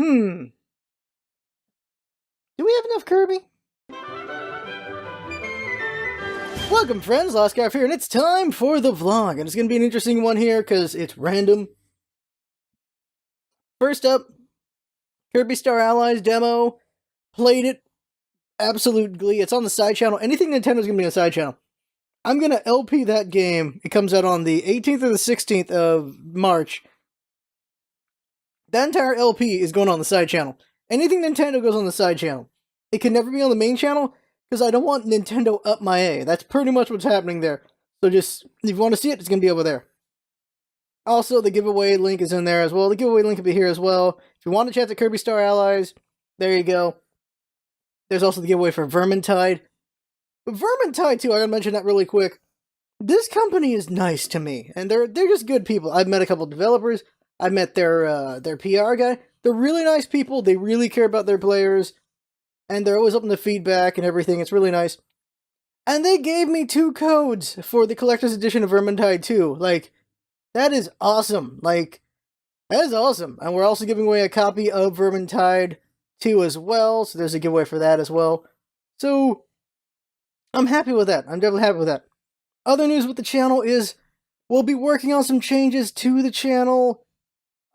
Do we have enough Kirby? Welcome friends, LostScarf here, and it's time for the vlog, and it's going to be an interesting one here, because it's random. First up, Kirby Star Allies demo, played it, absolute glee, it's on the side channel, anything Nintendo's going to be on the side channel. I'm going to LP that game, it comes out on the 18th or the 16th of March. That entire LP is going on the side channel. Anything Nintendo goes on the side channel. It can never be on the main channel, because I don't want Nintendo up my A. That's pretty much what's happening there. So just, if you want to see it, it's going to be over there. Also, the giveaway link is in there as well. The giveaway link will be here as well. If you want to chat to Kirby Star Allies, there you go. There's also the giveaway for Vermintide. But Vermintide, too, I gotta mention that really quick. This company is nice to me, and they're just good people. I've met a couple developers. I've met their PR guy. They're really nice people. They really care about their players. And they're always open to feedback and everything. It's really nice. And they gave me 2 codes for the collector's edition of Vermintide 2. Like, that is awesome. Like, that is awesome. And we're also giving away a copy of Vermintide 2 as well. So there's a giveaway for that as well. So, I'm happy with that. I'm definitely happy with that. Other news with the channel is we'll be working on some changes to the channel.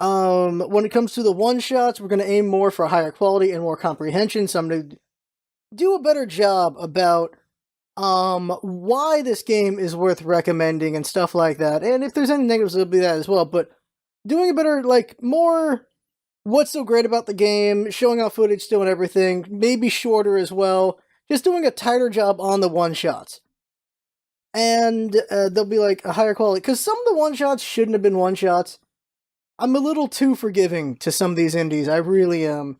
When it comes to the one-shots, we're going to aim more for higher quality and more comprehension. So I'm going to do a better job about why this game is worth recommending and stuff like that. And if there's any negatives, it'll be that as well. But doing a better, like, more what's so great about the game, showing off footage still and everything, maybe shorter as well. Just doing a tighter job on the one-shots. And they'll be, like, a higher quality. Because some of the one-shots shouldn't have been one-shots. I'm a little too forgiving to some of these indies, I really am.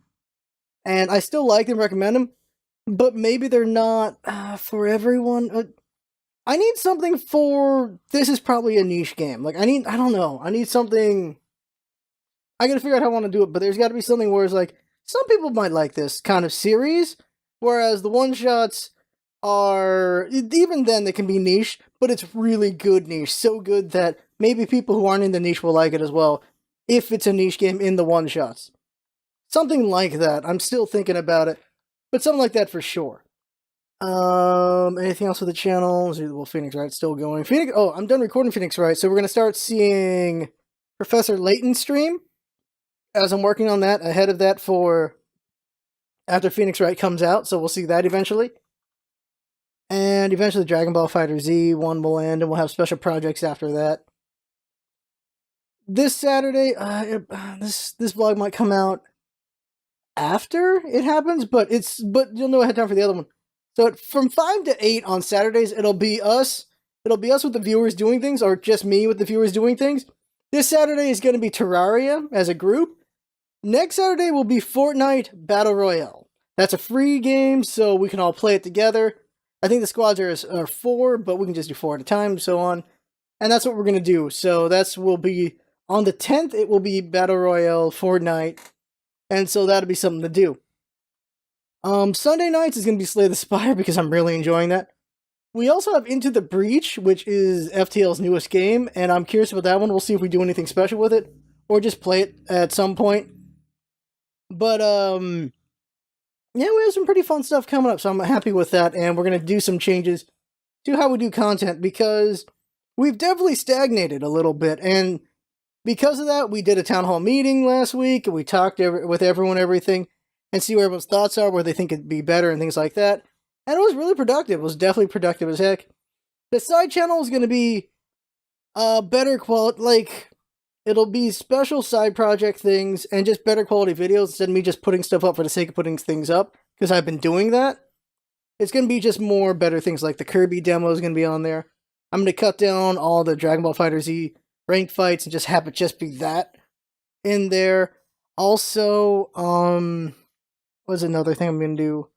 And I still like them, recommend them, but maybe they're not for everyone. I need something for, this is probably a niche game. Like, I don't know, I need something, I gotta figure out how I want to do it, but there's gotta be something where it's like, some people might like this kind of series, whereas the one-shots are, even then they can be niche, but it's really good niche, so good that maybe people who aren't in the niche will like it as well. If it's a niche game in the one-shots. Something like that. I'm still thinking about it. But something like that for sure. Anything else with the channel? Well, Phoenix Wright's still going. Oh, I'm done recording Phoenix Wright, so we're going to start seeing Professor Layton's stream. As I'm working on that, ahead of that for after Phoenix Wright comes out, so we'll see that eventually. And eventually Dragon Ball FighterZ 1 will end, and we'll have special projects after that. This Saturday, this vlog might come out after it happens, but you'll know ahead of time for the other one. So from 5 to 8 on Saturdays, it'll be us with the viewers doing things, or just me with the viewers doing things. This Saturday is going to be Terraria as a group. Next Saturday will be Fortnite Battle Royale. That's a free game, so we can all play it together. I think the squads are 4, but we can just do 4 at a time, and so on. And that's what we're going to do. So will be on the 10th, it will be Battle Royale, Fortnite, and so that'll be something to do. Sunday nights is going to be Slay the Spire, because I'm really enjoying that. We also have Into the Breach, which is FTL's newest game, and I'm curious about that one. We'll see if we do anything special with it, or just play it at some point. But, yeah, we have some pretty fun stuff coming up, so I'm happy with that, and we're going to do some changes to how we do content, because we've definitely stagnated a little bit, and because of that, we did a town hall meeting last week, and we talked with everyone, everything, and see where everyone's thoughts are, where they think it'd be better, and things like that. And it was really productive. It was definitely productive as heck. The side channel is going to be better quality, like, it'll be special side project things, and just better quality videos, instead of me just putting stuff up for the sake of putting things up, because I've been doing that. It's going to be just more better things, like the Kirby demo is going to be on there. I'm going to cut down all the Dragon Ball FighterZ ranked fights and just have it just be that in there. Also, what's another thing I'm gonna do?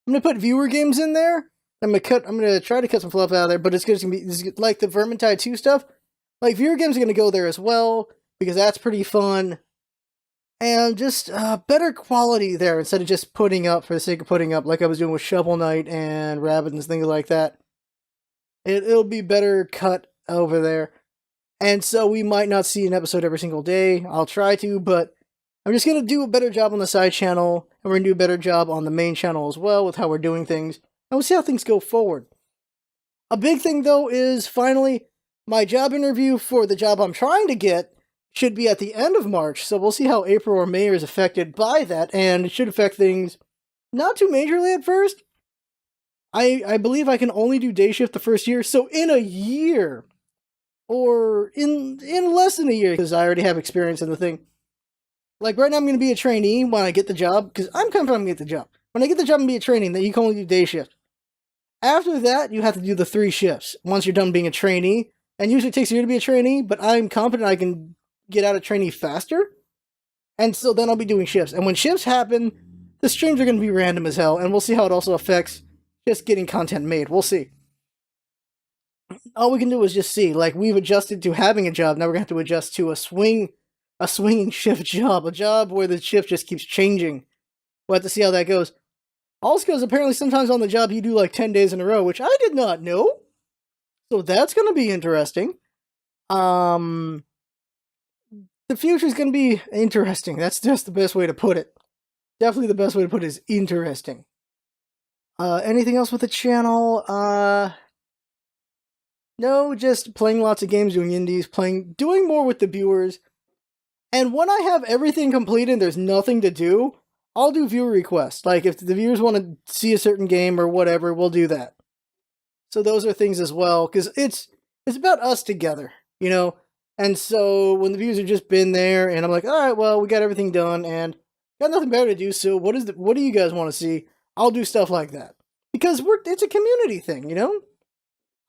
I'm gonna put viewer games in there. I'm gonna try to cut some fluff out of there, but it's gonna be like the Vermintide 2 stuff. Like, viewer games are gonna go there as well, because that's pretty fun. And just better quality there, instead of just putting up for the sake of putting up, like I was doing with Shovel Knight and Rabbit and things like that. It'll be better cut over there. And so we might not see an episode every single day. I'll try to, but I'm just going to do a better job on the side channel, and we're going to do a better job on the main channel as well with how we're doing things, and we'll see how things go forward. A big thing, though, is finally my job interview for the job I'm trying to get should be at the end of March, so we'll see how April or May is affected by that, and it should affect things not too majorly at first. I believe I can only do day shift the first year, so in a year, or in less than a year, because I already have experience in the thing. Like, right now I'm going to be a trainee when I get the job, because I'm confident I'm going to get the job. When I get the job and be a trainee, then you can only do day shift. After that, you have to do the 3 shifts once you're done being a trainee, and usually it takes a year to be a trainee, but I'm confident I can get out of trainee faster, and so then I'll be doing shifts. And when shifts happen, the streams are going to be random as hell, and we'll see how it also affects just getting content made. We'll see. All we can do is just see. Like, we've adjusted to having a job, now we're going to have to adjust to a swinging shift job, a job where the shift just keeps changing. We'll have to see how that goes. Also, because apparently sometimes on the job you do like 10 days in a row, which I did not know. So that's going to be interesting. The future is going to be interesting. That's just the best way to put it. Definitely the best way to put it is interesting. Anything else with the channel? No, just playing lots of games, doing indies, doing more with the viewers. And when I have everything completed and there's nothing to do, I'll do viewer requests. Like, if the viewers want to see a certain game or whatever, we'll do that. So those are things as well, because it's about us together, you know? And so when the viewers have just been there, and I'm like, alright, well, we got everything done, and got nothing better to do, so what do you guys want to see? I'll do stuff like that. Because it's a community thing, you know?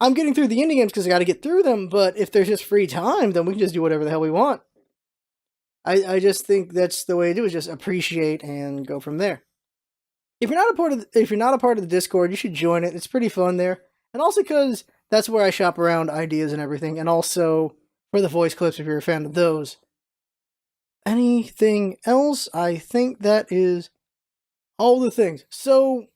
I'm getting through the indie games because I gotta get through them, but if there's just free time, then we can just do whatever the hell we want. I just think that's the way to do it, is just appreciate and go from there. If you're not a part of the Discord, you should join it. It's pretty fun there. And also because that's where I shop around ideas and everything, and also for the voice clips if you're a fan of those. Anything else? I think that is all the things. So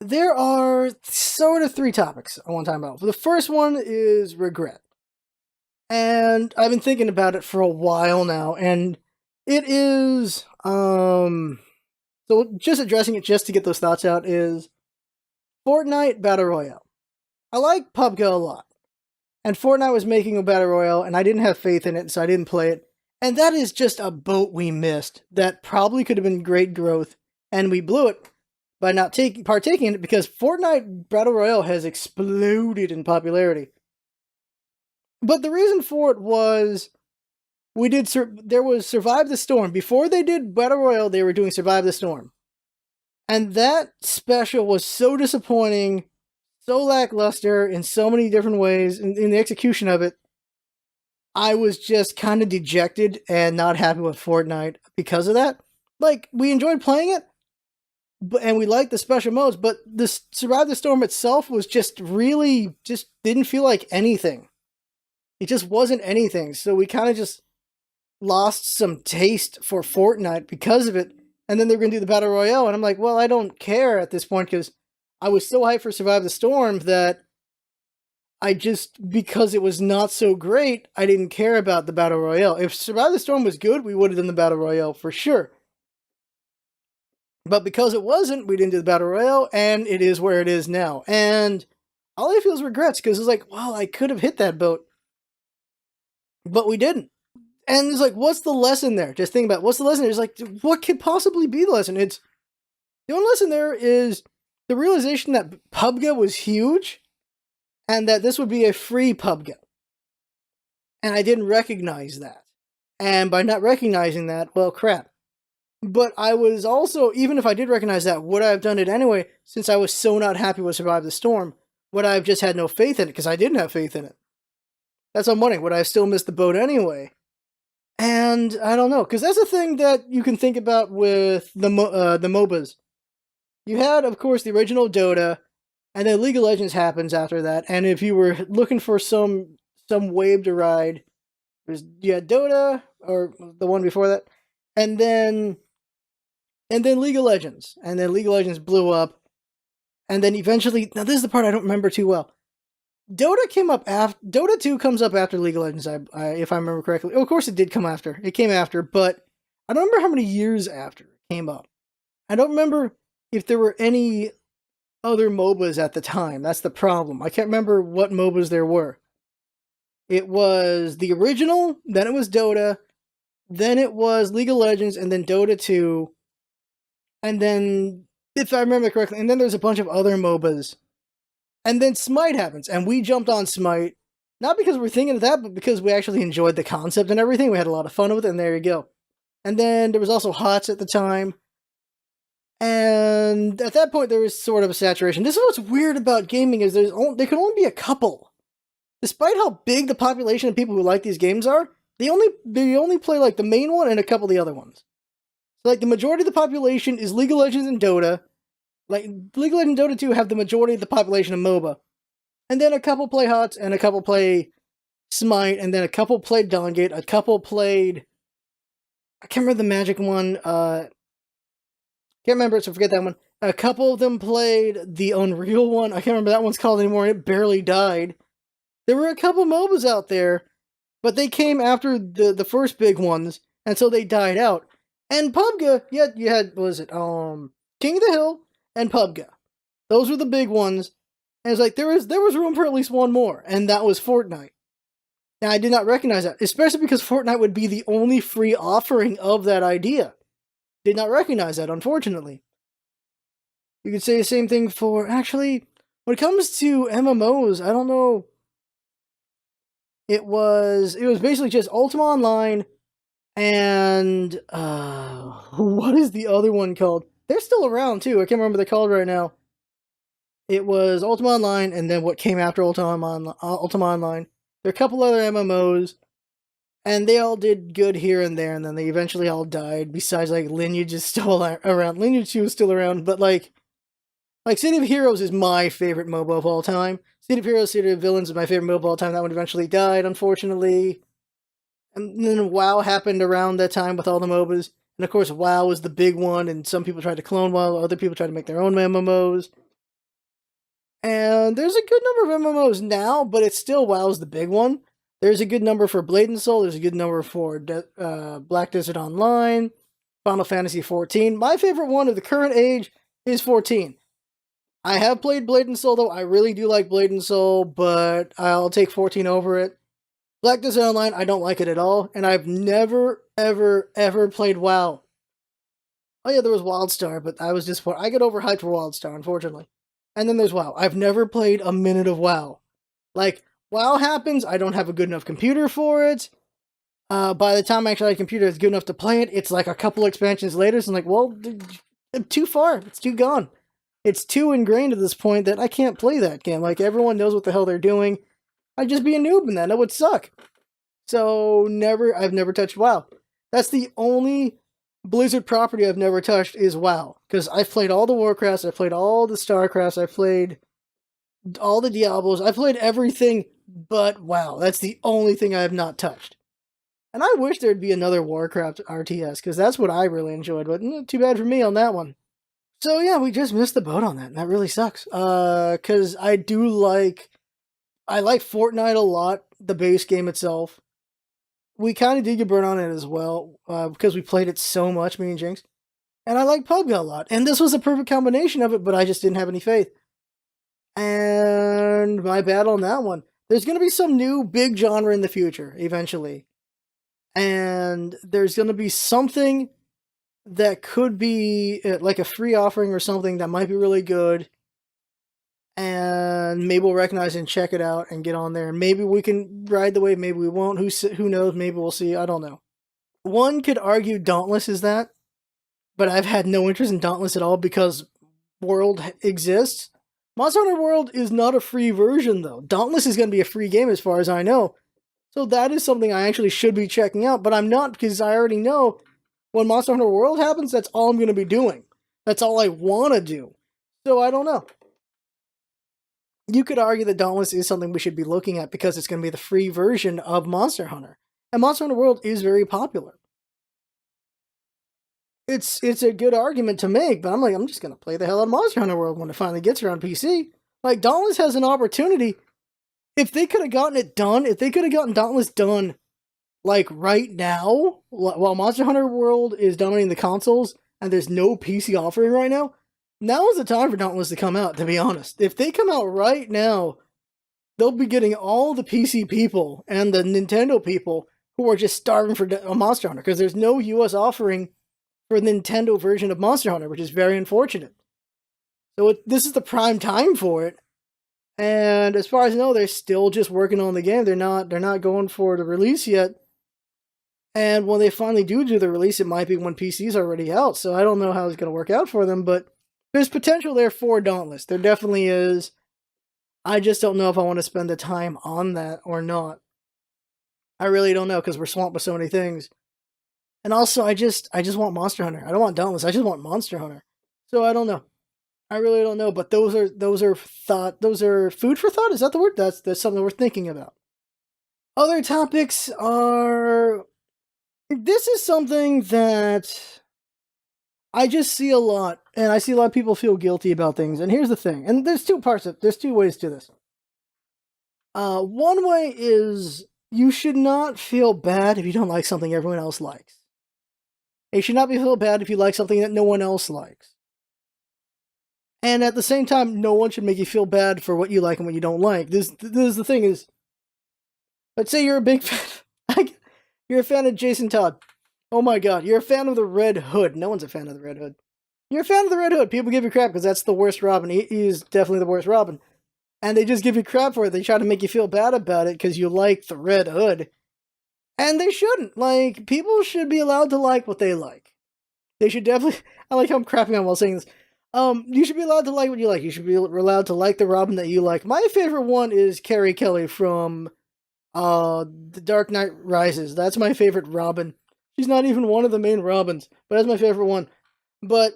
there are sort of 3 topics I want to talk about. The first one is regret. And I've been thinking about it for a while now, and it is, so just addressing it just to get those thoughts out is Fortnite Battle Royale. I like PUBG a lot, and Fortnite was making a Battle Royale, and I didn't have faith in it, so I didn't play it, and that is just a boat we missed that probably could have been great growth, and we blew it by not partaking in it, because Fortnite Battle Royale has exploded in popularity. But the reason for it was, there was Survive the Storm. Before they did Battle Royale, they were doing Survive the Storm. And that special was so disappointing, so lackluster in so many different ways, in the execution of it. I was just kind of dejected and not happy with Fortnite because of that. Like, we enjoyed playing it, and we liked the special modes, but the Survive the Storm itself was just didn't feel like anything. It just wasn't anything, so we kind of just lost some taste for Fortnite because of it, and then they were going to do the Battle Royale, and I'm like, well, I don't care at this point, because I was so hyped for Survive the Storm that because it was not so great, I didn't care about the Battle Royale. If Survive the Storm was good, we would have done the Battle Royale for sure. But because it wasn't, we didn't do the Battle Royale, and it is where it is now. And all I feel is regrets, because it's like, well, I could have hit that boat. But we didn't. And it's like, what's the lesson there? Just think about what's the lesson there. It's like, what could possibly be the lesson? The only lesson there is the realization that PUBG was huge, and that this would be a free PUBG. And I didn't recognize that. And by not recognizing that, well, crap. But I was also, even if I did recognize that, would I have done it anyway, since I was so not happy with Survive the Storm? Would I have just had no faith in it, because I didn't have faith in it? That's what I'm wondering. Would I have still missed the boat anyway? And I don't know, because that's a thing that you can think about with the MOBAs. You had, of course, the original Dota, and then League of Legends happens after that. And if you were looking for some wave to ride, you had Dota, or the one before that, and then League of Legends, and then League of Legends blew up, and then eventually, now this is the part I don't remember too well. Dota 2 comes up after League of Legends, if I remember correctly. Oh, of course it did come after. It came after, but I don't remember how many years after it came up. I don't remember if there were any other MOBAs at the time. That's the problem. I can't remember what MOBAs there were. It was the original, then it was Dota, then it was League of Legends, and then Dota 2, and then, if I remember correctly, and then there's a bunch of other MOBAs. And then Smite happens, and we jumped on Smite, not because we're thinking of that, but because we actually enjoyed the concept and everything. We had a lot of fun with it, and there you go. And then there was also HOTS at the time. And at that point, there was sort of a saturation. This is what's weird about gaming, is there can only be a couple. Despite how big the population of people who like these games are, they only play like the main one and a couple of the other ones. So like the majority of the population is League of Legends and Dota. Like League of Legends and Dota 2 have the majority of the population of MOBA. And then a couple play HOTS, and a couple play Smite, and then a couple played Dawngate, a couple played... I can't remember the Magic one, can't remember it, so forget that one. A couple of them played the Unreal one, I can't remember that one's called anymore, it barely died. There were a couple MOBAs out there, but they came after the first big ones, and so they died out. And PUBG, yeah, you had, what was it, King of the Hill and PUBG. Those were the big ones. And it's like, there was room for at least one more, and that was Fortnite. Now, I did not recognize that, especially because Fortnite would be the only free offering of that idea. Did not recognize that, unfortunately. You could say the same thing for, actually, when it comes to MMOs, I don't know. It was basically just Ultima Online and, what is the other one called? They're still around, too. I can't remember what they're called right now. It was Ultima Online, and then what came after Ultima Online. There are a couple other MMOs, and they all did good here and there, and then they eventually all died, besides, like, Lineage is still around. Lineage 2 is still around, but, like City of Heroes is my favorite MOBA of all time. City of Heroes, City of Villains is my favorite MOBA of all time. That one eventually died, unfortunately. And then WoW happened around that time with all the MOBAs. And of course, WoW was the big one, and some people tried to clone WoW, other people tried to make their own MMOs. And there's a good number of MMOs now, but it's still WoW's the big one. There's a good number for Blade and Soul, there's a good number for Black Desert Online, Final Fantasy XIV. My favorite one of the current age is 14. I have played Blade and Soul, though. I really do like Blade and Soul, but I'll take 14 over it. Black Desert Online, I don't like it at all, and I've never, ever, ever played WoW. Oh yeah, there was WildStar, but I was disappointed. I get overhyped for WildStar, unfortunately. And then there's WoW. I've never played a minute of WoW. Like, WoW happens, I don't have a good enough computer for it. By the time I actually have a computer that's good enough to play it, it's like a couple expansions later, so I'm like, well, too far. It's too gone. It's too ingrained at this point that I can't play that game. Like, everyone knows what the hell they're doing. I'd just be a noob in that. That would suck. So, I've never touched WoW. That's the only Blizzard property I've never touched is WoW. Because I've played all the Warcrafts, I've played all the Starcrafts, I've played all the Diablos, I've played everything but WoW. That's the only thing I have not touched. And I wish there'd be another Warcraft RTS, because that's what I really enjoyed, but too bad for me on that one. So yeah, we just missed the boat on that, and that really sucks. Because I like Fortnite a lot, the base game itself. We kind of did get burned on it as well, because we played it so much, me and Jinx. And I like PUBG a lot, and this was a perfect combination of it, but I just didn't have any faith. And my bad on that one. There's going to be some new big genre in the future, eventually. And there's going to be something that could be like a free offering or something that might be really good. And maybe we'll recognize it and check it out and get on there. And maybe we can ride the wave, maybe we won't. Who knows? Maybe we'll see. I don't know. One could argue Dauntless is that, but I've had no interest in Dauntless at all because World exists. Monster Hunter World is not a free version, though. Dauntless is going to be a free game as far as I know. So that is something I actually should be checking out, but I'm not because I already know when Monster Hunter World happens, that's all I'm going to be doing. That's all I want to do. So I don't know. You could argue that Dauntless is something we should be looking at because it's going to be the free version of Monster Hunter. And Monster Hunter World is very popular. It's a good argument to make, but I'm just going to play the hell out of Monster Hunter World when it finally gets around PC. Like, Dauntless has an opportunity. If they could have gotten it done, if they could have gotten Dauntless done like right now, while Monster Hunter World is dominating the consoles and there's no PC offering right now, now is the time for Dauntless to come out, to be honest. If they come out right now, they'll be getting all the PC people and the Nintendo people who are just starving for a Monster Hunter, because there's no US offering for the Nintendo version of Monster Hunter, which is very unfortunate. So this is the prime time for it. And as far as I know, they're still just working on the game. They're not going for the release yet. And when they finally do the release, it might be when PC's already out. So I don't know how it's going to work out for them, but there's potential there for Dauntless. There definitely is. I just don't know if I want to spend the time on that or not. I really don't know, because we're swamped with so many things. And also, I just want Monster Hunter. I don't want Dauntless. I just want Monster Hunter. So I don't know. I really don't know. But those are food for thought. Is that the word? That's something we're thinking about. Other topics are. This is something that I just see a lot, and I see a lot of people feel guilty about things. And here's the thing. And there's two ways to this. One way is you should not feel bad if you don't like something everyone else likes. You should not feel bad if you like something that no one else likes. And at the same time, no one should make you feel bad for what you like and what you don't like. This is the thing is, let's say you're a big fan. You're a fan of Jason Todd. Oh my god, you're a fan of the Red Hood. No one's a fan of the Red Hood. You're a fan of the Red Hood. People give you crap because that's the worst Robin. He is definitely the worst Robin. And they just give you crap for it. They try to make you feel bad about it because you like the Red Hood. And they shouldn't. Like, people should be allowed to like what they like. They should definitely... I like how I'm crapping on while saying this. You should be allowed to like what you like. You should be allowed to like the Robin that you like. My favorite one is Carrie Kelly from The Dark Knight Rises. That's my favorite Robin. She's not even one of the main Robins, but that's my favorite one. But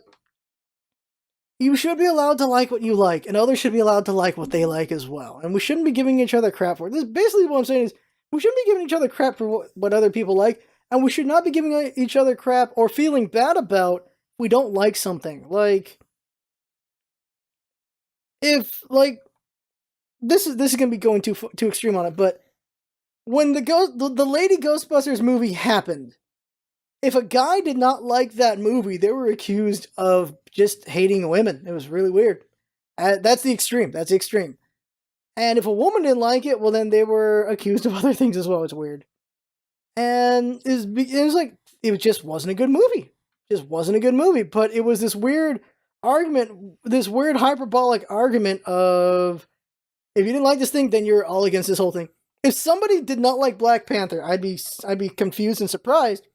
you should be allowed to like what you like, and others should be allowed to like what they like as well. And we shouldn't be giving each other crap for it. This is basically what I'm saying is, we shouldn't be giving each other crap for what other people like, and we should not be giving each other crap or feeling bad about if we don't like something. Like, if, like, this is going to be going too extreme on it, but when the Lady Ghostbusters movie happened, if a guy did not like that movie, they were accused of just hating women. It was really weird. That's the extreme. That's the extreme. And if a woman didn't like it, well, then they were accused of other things as well. It's weird. And it just wasn't a good movie. It just wasn't a good movie. But it was this weird argument, this weird hyperbolic argument of, if you didn't like this thing, then you're all against this whole thing. If somebody did not like Black Panther, I'd be confused and surprised,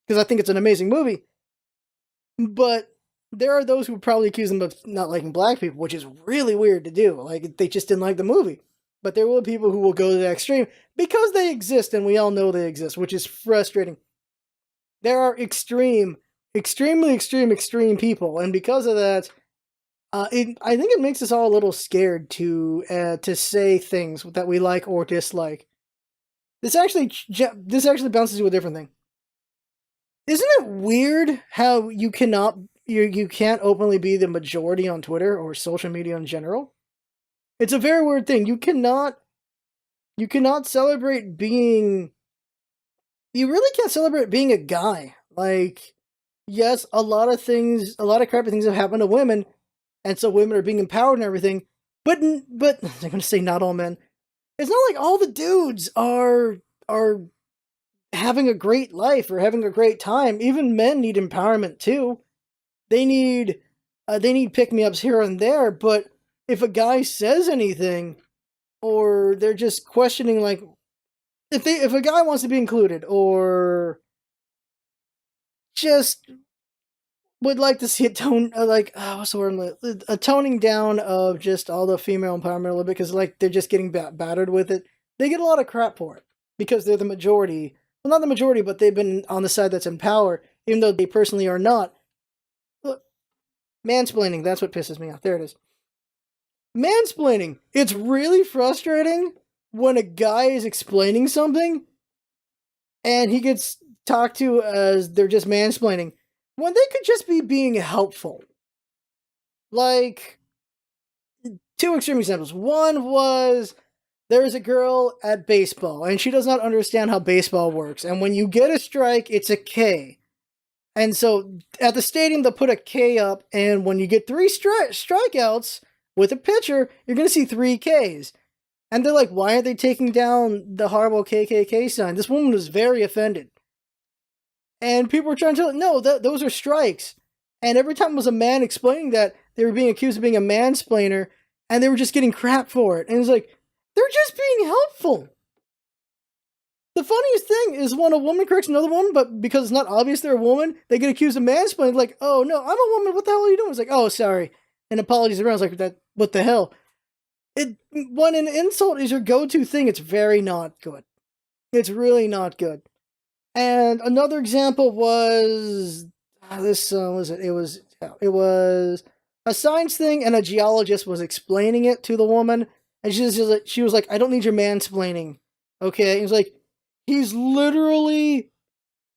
because I think it's an amazing movie. But there are those who would probably accuse them of not liking black people, which is really weird to do. Like, they just didn't like the movie. But there will be people who will go to the extreme because they exist, and we all know they exist, which is frustrating. There are extremely extreme people, and because of that, I think it makes us all a little scared to say things that we like or dislike. This actually bounces to a different thing. Isn't it weird how you can't openly be the majority on Twitter or social media in general? It's a very weird thing. You cannot celebrate being... You really can't celebrate being a guy. Like, yes, a lot of crappy things have happened to women, and so women are being empowered and everything, but I'm going to say not all men. It's not like all the dudes are having a great life or having a great time. Even men need empowerment too. They need pick-me-ups here and there, but if a guy says anything, or they're just questioning, like, if a guy wants to be included, or just would like to see a toning down of just all the female empowerment a little bit, because, like, they're just getting battered with it, they get a lot of crap for it, because they're the majority. Well, not the majority, but they've been on the side that's in power, even though they personally are not. Look, mansplaining, that's what pisses me off. There it is. Mansplaining. It's really frustrating when a guy is explaining something and he gets talked to as they're just mansplaining, when they could just be being helpful. Like, two extreme examples. One was there is a girl at baseball, and she does not understand how baseball works. And when you get a strike, it's a K. And so at the stadium, they'll put a K up, and when you get 3 strikeouts with a pitcher, you're going to see 3 Ks. And they're like, why aren't they taking down the horrible KKK sign? This woman was very offended. And people were trying to tell her, no, those are strikes. And every time it was a man explaining that, they were being accused of being a mansplainer, and they were just getting crap for it. And it's like, they're just being helpful. The funniest thing is when a woman corrects another woman, but because it's not obvious they're a woman, they get accused of mansplaining. Like, oh no, I'm a woman. What the hell are you doing? It's like, oh, sorry. And apologies around. It's like, what the hell? When an insult is your go-to thing, it's very not good. It's really not good. And another example was it was a science thing, and a geologist was explaining it to the woman, and she was like, I don't need your mansplaining, okay? He was like, he's literally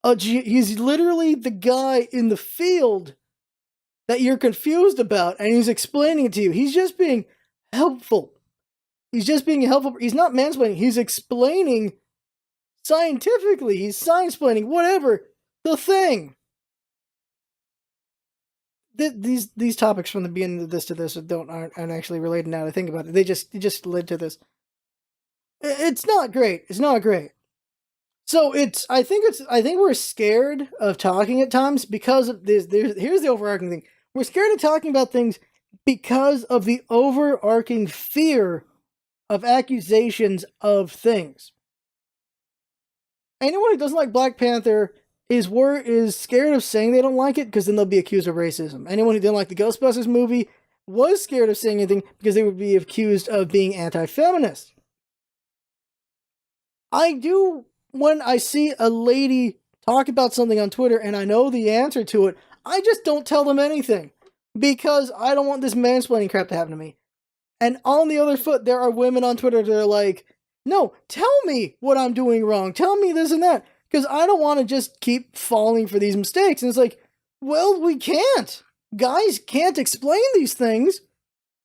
the guy in the field that you're confused about, and he's explaining it to you. He's just being helpful. He's just being helpful. He's not mansplaining. He's explaining scientifically. He's science-plaining, whatever, the thing. These topics from the beginning of this to this aren't actually related now that I think about it. They just led to this. It's not great. It's not great. So I think we're scared of talking at times because of this. Here's the overarching thing. We're scared of talking about things because of the overarching fear of accusations of things. Anyone who doesn't like Black Panther is scared of saying they don't like it because then they'll be accused of racism. Anyone who didn't like the Ghostbusters movie was scared of saying anything because they would be accused of being anti-feminist. When I see a lady talk about something on Twitter and I know the answer to it, I just don't tell them anything because I don't want this mansplaining crap to happen to me. And on the other foot, there are women on Twitter that are like, no, tell me what I'm doing wrong. Tell me this and that. Because I don't want to just keep falling for these mistakes. And it's like, well, we can't. Guys can't explain these things.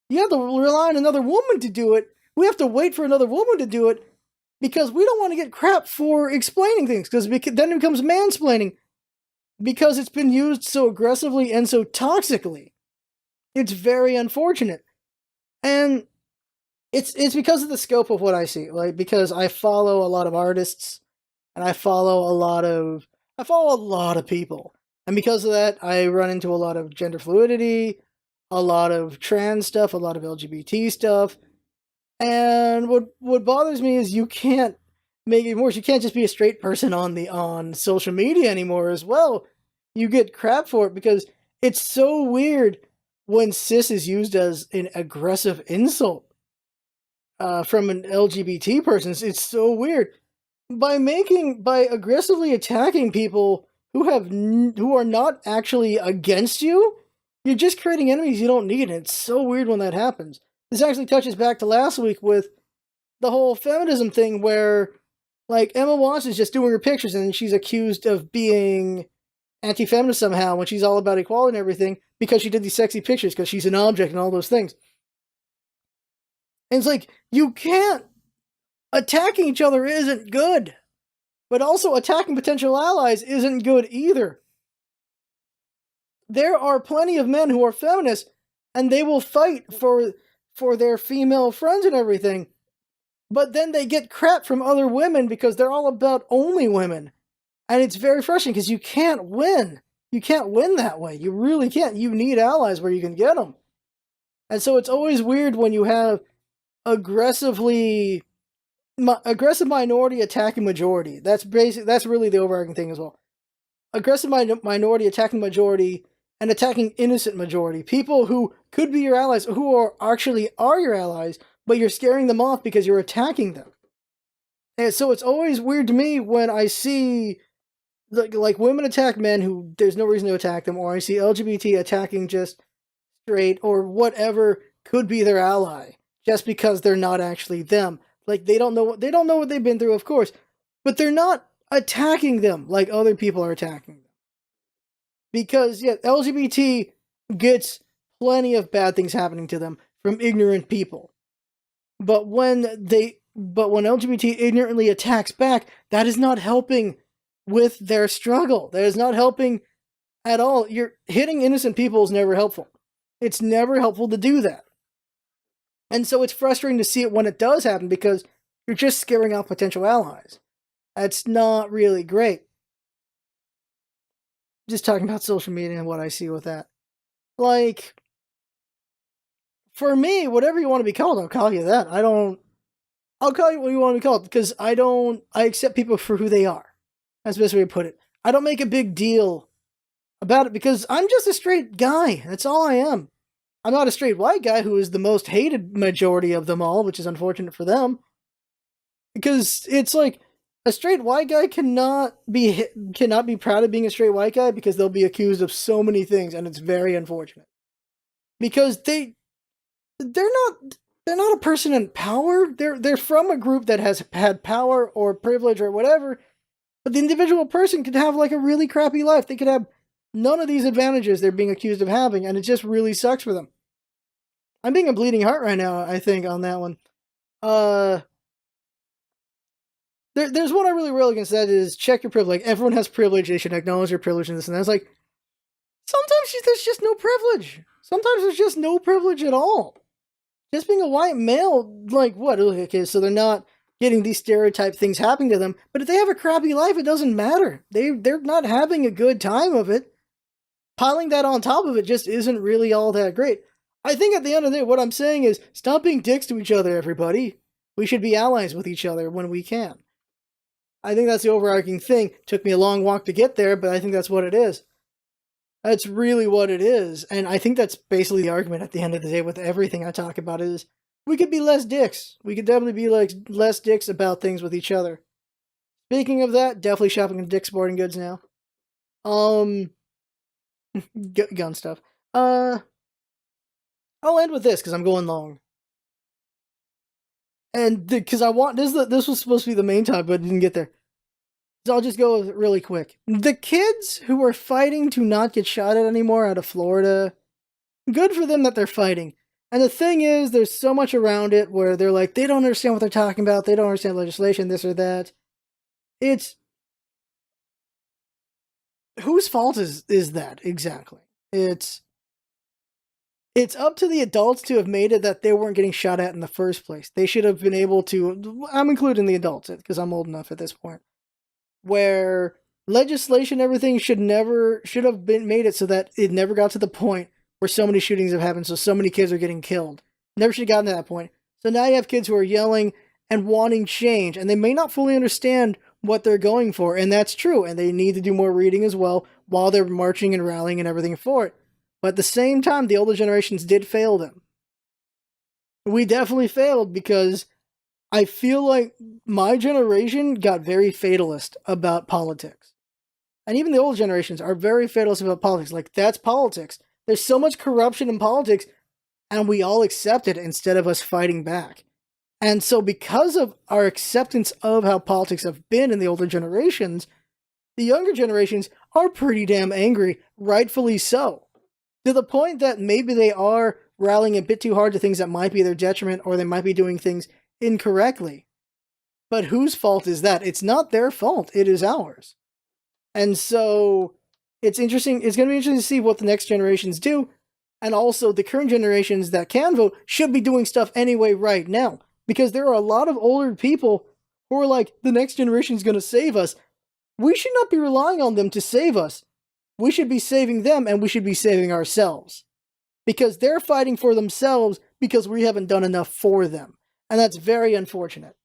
You have to rely on another woman to do it. We have to wait for another woman to do it because we don't want to get crap for explaining things. Because then it becomes mansplaining. Because it's been used so aggressively and so toxically. It's very unfortunate. And it's because of the scope of what I see. Like, because I follow a lot of artists. And I follow a lot of people. And because of that, I run into a lot of gender fluidity, a lot of trans stuff, a lot of LGBT stuff. And what bothers me is you can't make it worse. You can't just be a straight person on social media anymore as well. You get crap for it because it's so weird when cis is used as an aggressive insult from an LGBT person. It's so weird. By aggressively attacking people who are not actually against you, you're just creating enemies you don't need, and it's so weird when that happens. This actually touches back to last week with the whole feminism thing where, like, Emma Watson's just doing her pictures and she's accused of being anti-feminist somehow when she's all about equality and everything because she did these sexy pictures because she's an object and all those things. And it's like, you can't. Attacking each other isn't good. But also attacking potential allies isn't good either. There are plenty of men who are feminists, and they will fight for their female friends and everything. But then they get crap from other women because they're all about only women. And it's very frustrating because you can't win. You can't win that way. You really can't. You need allies where you can get them. And so it's always weird when you have aggressive minority attacking majority. That's really the overarching thing as well. Aggressive minority attacking majority and attacking innocent majority. People who could be your allies, who are your allies, but you're scaring them off because you're attacking them. And so it's always weird to me when I see like women attack men who there's no reason to attack them, or I see LGBT attacking just straight or whatever could be their ally just because they're not actually them. Like they don't know what they've been through, of course, but they're not attacking them like other people are attacking them. Because LGBT gets plenty of bad things happening to them from ignorant people. But when But when LGBT ignorantly attacks back, that is not helping with their struggle. That is not helping at all. You're hitting innocent people is never helpful. It's never helpful to do that. And so it's frustrating to see it when it does happen because you're just scaring off potential allies. That's not really great. Just talking about social media and what I see with that. Like, for me, whatever you want to be called, I'll call you that. I'll call you what you want to be called because I accept people for who they are. That's the best way to put it. I don't make a big deal about it because I'm just a straight guy. That's all I am. I'm not a straight white guy who is the most hated majority of them all, which is unfortunate for them. Because it's like, a straight white guy cannot be proud of being a straight white guy because they'll be accused of so many things, and it's very unfortunate. Because they're not a person in power. They're from a group that has had power or privilege or whatever, but the individual person could have like a really crappy life. They could have none of these advantages they're being accused of having, and it just really sucks for them. I'm being a bleeding heart right now, I think, on that one. There's one I really rail against, that is check your privilege. Like, everyone has privilege, they should acknowledge their privilege and this and that. It's like, sometimes there's just no privilege. Sometimes there's just no privilege at all. Just being a white male, like, what? Okay, so they're not getting these stereotype things happening to them, but if they have a crappy life, it doesn't matter. They're not having a good time of it. Piling that on top of it just isn't really all that great. I think at the end of the day, what I'm saying is, stop being dicks to each other, everybody. We should be allies with each other when we can. I think that's the overarching thing. Took me a long walk to get there, but I think that's what it is. That's really what it is. And I think that's basically the argument at the end of the day with everything I talk about is, we could be less dicks. We could definitely be like less dicks about things with each other. Speaking of that, definitely shopping at Dick's Sporting Goods now. Gun stuff. I'll end with this because I'm going long. And because I want this was supposed to be the main topic, but it didn't get there. So I'll just go with it really quick. The kids who are fighting to not get shot at anymore out of Florida, good for them that they're fighting. And the thing is, there's so much around it where they're like, they don't understand what they're talking about, they don't understand legislation, this or that. It's... whose fault is that, exactly? It's up to the adults to have made it that they weren't getting shot at in the first place. They should have been able to... I'm including the adults, because I'm old enough at this point. Where legislation, everything should have been made it so that it never got to the point where so many shootings have happened, so many kids are getting killed. Never should have gotten to that point. So now you have kids who are yelling and wanting change, and they may not fully understand what they're going for, and that's true, and they need to do more reading as well while they're marching and rallying and everything for it. But at the same time, the older generations did fail them. We definitely failed because I feel like my generation got very fatalist about politics. And even the old generations are very fatalist about politics. Like, that's politics. There's so much corruption in politics, and we all accept it instead of us fighting back. And so because of our acceptance of how politics have been in the older generations, the younger generations are pretty damn angry, rightfully so. To the point that maybe they are rallying a bit too hard to things that might be their detriment, or they might be doing things incorrectly. But whose fault is that? It's not their fault, it is ours. And so it's interesting, it's going to be interesting to see what the next generations do, and also the current generations that can vote should be doing stuff anyway right now, because there are a lot of older people who are like, the next generation is going to save us. We should not be relying on them to save us. We should be saving them, and we should be saving ourselves. Because they're fighting for themselves because we haven't done enough for them. And that's very unfortunate.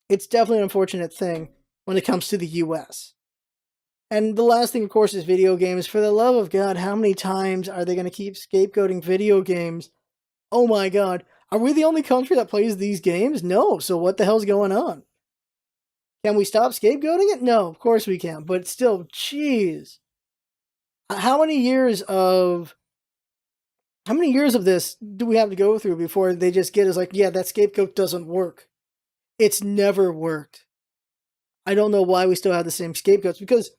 It's definitely an unfortunate thing when it comes to the US. And the last thing, of course, is video games. For the love of God, how many times are they going to keep scapegoating video games? Oh my God. Are we the only country that plays these games? No. So what the hell's going on? Can we stop scapegoating it? No, of course we can. But still, jeez. How many years of this do we have to go through before they just get us like, yeah, that scapegoat doesn't work? It's never worked. I don't know why we still have the same scapegoats, because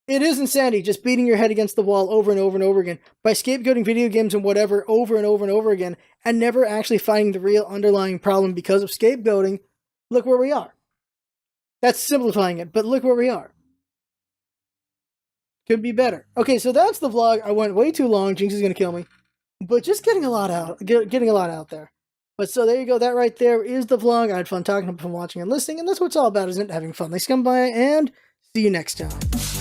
it is insanity just beating your head against the wall over and over and over again by scapegoating video games and whatever over and over and over again and never actually finding the real underlying problem because of scapegoating. look where we are. That's simplifying it, but look where we are. Could be better. Okay, so that's the vlog. I went way too long. Jinx is gonna kill me, but just getting a lot out there. But so there you go. That right there is the vlog. I had fun talking, fun watching and listening, and that's what it's all about, isn't it? Having fun. Thanks for coming by, and see you next time.